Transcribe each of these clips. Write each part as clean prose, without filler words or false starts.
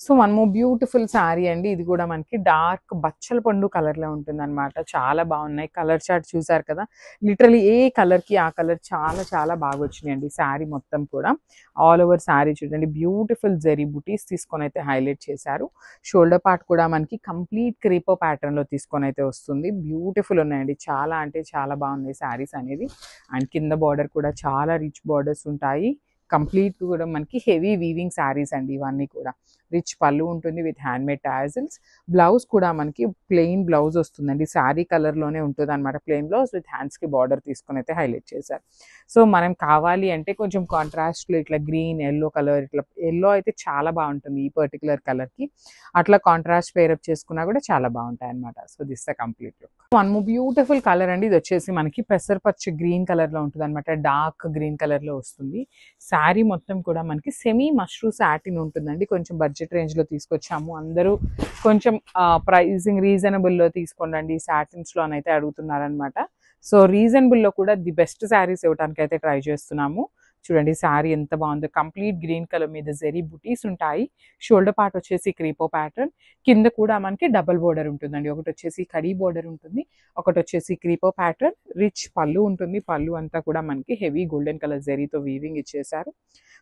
So one more beautiful sari అండి. ఇది కూడా మనకి డార్క్ బచ్చల పండు కలర్లో ఉంటుందన్నమాట. చాలా బాగున్నాయి. కలర్ చార్ట్ చూసారు కదా, లిటరలీ ఏ కలర్కి ఆ కలర్ చాలా చాలా బాగా వచ్చినాయండి. శారీ మొత్తం కూడా ఆల్ ఓవర్ శారీ చూడండి, బ్యూటిఫుల్ జెరీ బుటీస్ తీసుకొని అయితే హైలైట్ చేశారు. షోల్డర్ పార్ట్ కూడా మనకి కంప్లీట్ క్రీపో ప్యాటర్న్లో తీసుకొని అయితే వస్తుంది. బ్యూటిఫుల్ ఉన్నాయండి, చాలా అంటే చాలా బాగున్నాయి శారీస్ అనేది. అండ్ కింద బార్డర్ కూడా చాలా రిచ్ బార్డర్స్ ఉంటాయి. కంప్లీట్ కూడా మనకి హెవీ వీవింగ్ శారీస్ అండి ఇవన్నీ కూడా. రిచ్ పళ్ళు ఉంటుంది విత్ హ్యాండ్మేడ్ టాజిల్స్. బ్లౌజ్ కూడా మనకి ప్లెయిన్ బ్లౌజ్ వస్తుందండి, శారీ కలర్లోనే ఉంటుంది అనమాట. ప్లెయిన్ బ్లౌజ్ విత్ హ్యాండ్స్కి బార్డర్ తీసుకొని అయితే హైలైట్ చేశారు. సో మనం కావాలి అంటే కొంచెం కాంట్రాస్ట్లో ఇట్లా గ్రీన్ ఎల్లో కలర్, ఇట్లా ఎల్లో అయితే చాలా బాగుంటుంది ఈ పర్టికులర్ కలర్కి. అట్లా కాంట్రాస్ట్ పేరప్ చేసుకున్నా కూడా చాలా బాగుంటాయి అనమాట. So this the complete look. One more beautiful colour అండి. ఇది వచ్చేసి మనకి పెసరపచ్చ గ్రీన్ కలర్లో ఉంటుంది అనమాట. డార్క్ గ్రీన్ కలర్లో వస్తుంది. శారీ మొత్తం కూడా మనకి సెమీ మష్రూ సాటిన్ ఉంటుందండి. కొంచెం బడ్జెట్ రేంజ్లో తీసుకొచ్చాము. అందరూ కొంచెం ప్రైజింగ్ రీజనబుల్లో తీసుకోండి సాటిన్స్లో అయితే అడుగుతున్నారనమాట. సో రీజనబుల్లో కూడా ది బెస్ట్ శారీస్ ఇవ్వడానికి అయితే ట్రై చేస్తున్నాము. చూడండి శారీ ఎంత బాగుందో, కంప్లీట్ గ్రీన్ కలర్ మీద జెరీ బుటీస్ ఉంటాయి. షోల్డర్ పార్ట్ వచ్చేసి క్రీపో ప్యాటర్న్, కింద కూడా మనకి డబుల్ బోర్డర్ ఉంటుందండి. ఒకటి వచ్చేసి కడీ బోర్డర్ ఉంటుంది, ఒకటి వచ్చేసి క్రీపో ప్యాటర్న్. రిచ్ పళ్ళు ఉంటుంది. పళ్ళు అంతా కూడా మనకి హెవీ గోల్డెన్ కలర్ జెరీతో వీవింగ్ ఇచ్చేసారు.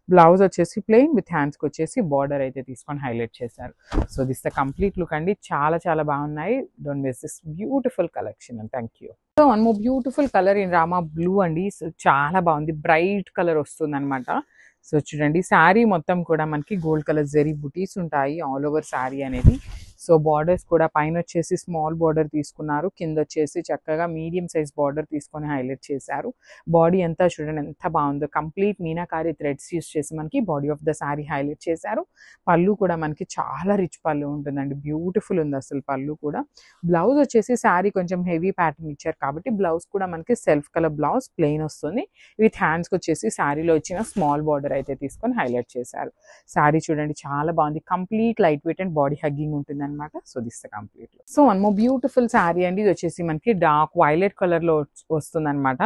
బ్లౌజ్ వచ్చేసి ప్లెయిన్ విత్ హ్యాండ్స్కి వచ్చేసి బార్డర్ అయితే తీసుకొని హైలైట్ చేశారు. So this the complete look అండి. చాలా చాలా బాగున్నాయి. Don't miss this beautiful collection and thank you. So one more beautiful colour in Rama blue అండి. సో చాలా బాగుంది, బ్రైట్ కలర్ వస్తుంది అనమాట. సో చూడండి శారీ మొత్తం కూడా మనకి గోల్డ్ కలర్ జెరీ బుటీస్ ఉంటాయి ఆల్ ఓవర్ శారీ అనేది. సో బార్డర్స్ కూడా పైన వచ్చేసి స్మాల్ బార్డర్ తీసుకున్నారు, కింద వచ్చేసి చక్కగా మీడియం సైజ్ బార్డర్ తీసుకొని హైలైట్ చేశారు. బాడీ అంతా చూడండి ఎంత బాగుందో, కంప్లీట్ మీనాకారి థ్రెడ్స్ యూస్ చేసి మనకి body of the sari highlight చేశారు. పళ్ళు కూడా మనకి చాలా రిచ్ పళ్ళు ఉంటుందండి, బ్యూటిఫుల్ ఉంది అసలు పళ్ళు కూడా. బ్లౌజ్ వచ్చేసి శారీ కొంచెం హెవీ ప్యాటర్న్ ఇచ్చారు కాబట్టి బ్లౌజ్ కూడా మనకి సెల్ఫ్ కలర్ బ్లౌజ్ ప్లెయిన్ వస్తుంది. విత్ హ్యాండ్స్కి వచ్చేసి శారీలో వచ్చిన స్మాల్ బార్డర్ అయితే తీసుకొని హైలైట్ చేశారు. శారీ చూడండి చాలా బాగుంది, complete light weight and body hugging ఉంటుంది అనమాట. So this the complete. So one more beautiful sari అండి. ఇది వచ్చేసి మనకి డార్క్ వైలెట్ కలర్ లో వస్తుంది అనమాట.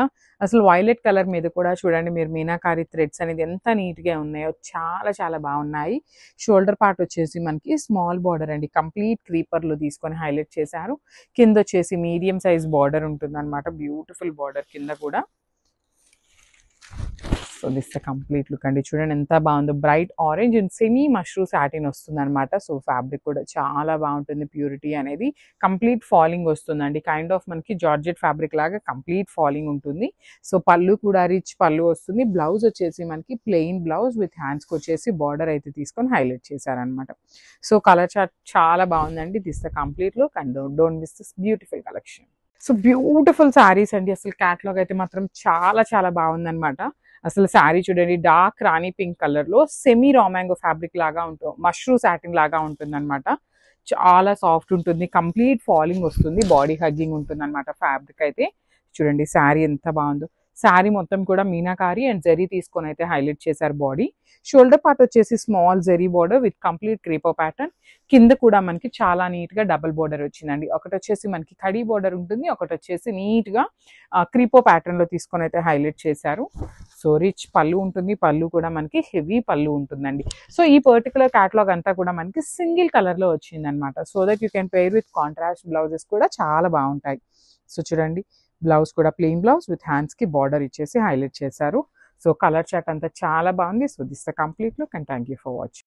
అసలు వైలెట్ కలర్ మీద కూడా చూడండి మీరు మీనాకారి థ్రెడ్స్ అనేది ఎంత నీట్ గా ఉన్నాయో, చాలా చాలా బాగున్నాయి. షోల్డర్ పార్ట్ వచ్చేసి మనకి స్మాల్ బార్డర్ అండి, కంప్లీట్ క్రీపర్ లో తీసుకొని హైలైట్ చేశారు. కింద వచ్చేసి మీడియం సైజ్ బార్డర్ ఉంటుంది అనమాట, బ్యూటిఫుల్ బార్డర్ కింద కూడా. So this the complete look అండి. చూడండి ఎంత బాగుందో, bright orange and semi mashru satin వస్తుంది అనమాట. సో ఫ్యాబ్రిక్ కూడా చాలా బాగుంటుంది, ప్యూరిటీ అనేది కంప్లీట్ ఫాలింగ్ వస్తుందండి. కైండ్ ఆఫ్ మనకి జార్జెట్ ఫ్యాబ్రిక్ లాగా కంప్లీట్ ఫాలింగ్ ఉంటుంది. సో పళ్ళు కూడా రిచ్ పళ్ళు వస్తుంది. బ్లౌజ్ వచ్చేసి మనకి ప్లెయిన్ బ్లౌజ్ విత్ హ్యాండ్స్కి వచ్చేసి బార్డర్ అయితే తీసుకొని హైలైట్ చేశారనమాట. సో కలర్ చార్ట్ చాలా బాగుందండి. This the complete look and don't miss this beautiful collection. So beautiful saris అండి. అసలు క్యాటలాగ్ అయితే మాత్రం చాలా చాలా బాగుందన్నమాట. అసలు శారీ చూడండి, డార్క్ రాణి పింక్ కలర్ లో సెమీ రామాంగో ఫ్యాబ్రిక్ లాగా ఉంటుంది, మష్రూ సాటిన్ లాగా ఉంటుంది అనమాట. చాలా సాఫ్ట్ ఉంటుంది, కంప్లీట్ ఫాలింగ్ వస్తుంది, బాడీ హగ్గింగ్ ఉంటుంది అనమాట ఫ్యాబ్రిక్ అయితే. చూడండి శారీ ఎంత బాగుందో. శారీ మొత్తం కూడా మీనాకారి అండ్ జరీ తీసుకొని అయితే హైలైట్ చేశారు బాడీ. షోల్డర్ పార్ట్ వచ్చేసి small zari border with complete క్రీపో pattern. కింద కూడా మనకి చాలా నీట్ గా డబుల్ బార్డర్ వచ్చిందండి. ఒకటి వచ్చేసి మనకి కడీ బార్డర్ ఉంటుంది, ఒకటి వచ్చేసి నీట్ గా క్రీపో ప్యాటర్న్ లో తీసుకొని అయితే హైలైట్ చేశారు. సో రిచ్ పళ్ళు ఉంటుంది, పళ్ళు కూడా మనకి హెవీ పళ్ళు ఉంటుందండి. సో ఈ పర్టికులర్ క్యాటలాగ్ అంతా కూడా మనకి సింగిల్ కలర్ లో వచ్చింది అనమాట. So that you can pair with contrast blouses కూడా చాలా బాగుంటాయి. సో చూడండి బ్లౌజ్ కూడా ప్లెయిన్ బ్లౌజ్ విత్ హ్యాండ్స్ కి బార్డర్ ఇచ్చేసి హైలైట్ చేశారు. సో కలర్ చార్ట్ అంతా చాలా బాగుంది. So this the complete look and thank you for watching.